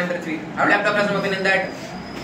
number 3, I would like to express my opinion that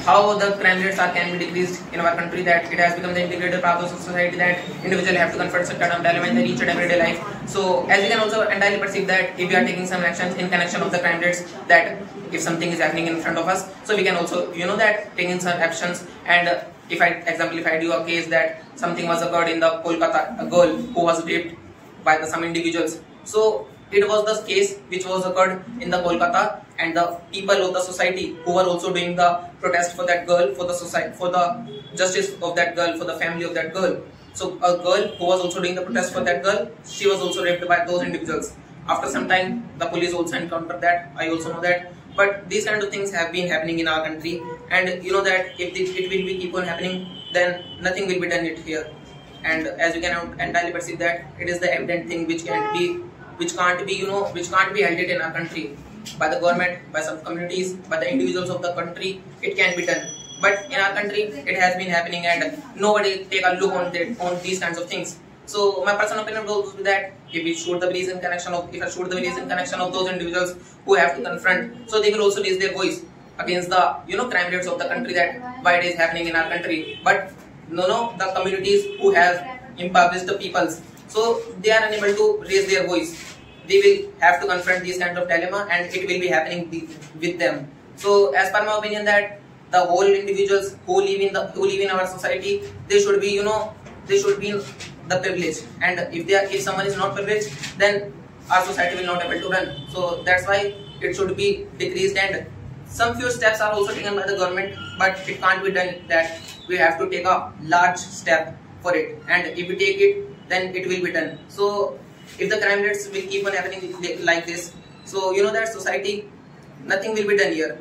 how the crime rates can be decreased in our country, that it has become the integrated part of society that individuals have to confront such kind of dilemma in their each and everyday life. So as you can also entirely perceive that if we are taking some actions in connection of the crime rates, that if something is happening in front of us, so we can also that taking some actions. And if I do a case that something was occurred in the Kolkata, a girl who was raped by some individuals. So it was the case which was occurred in the Kolkata, and the people of the society who were also doing the protest for that girl, for the society, for the justice of that girl, for the family of that girl. So a girl who was also doing the protest for that girl, she was also raped by those individuals. After some time, the police also encountered that. I also know that. But these kind of things have been happening in our country, and you know that if it will be keep on happening, then nothing will be done it here. And as you can entirely perceive that it is the evident thing which can't be held it in our country by the government, by some communities, by the individuals of the country. It can be done, but in our country it has been happening, and nobody take a look on these kinds of things. So my personal opinion goes to that if I shoot the beliefs in connection of those individuals who have to confront, so they will also raise their voice against the crime rates of the country, that why it is happening in our country. But no, the communities who have impoverished the peoples, so they are unable to raise their voice. They will have to confront these kind of dilemma, and it will be happening with them. So as per my opinion, that the whole individuals who live in our society, they should be in the privilege, and if someone is not privileged, then our society will not able to run. So that's why it should be decreased, and some few steps are also taken by the government, but it can't be done that we have to take a large step for it, and if we take it, then it will be done. So if the crime rates will keep on happening like this, so that society, nothing will be done here.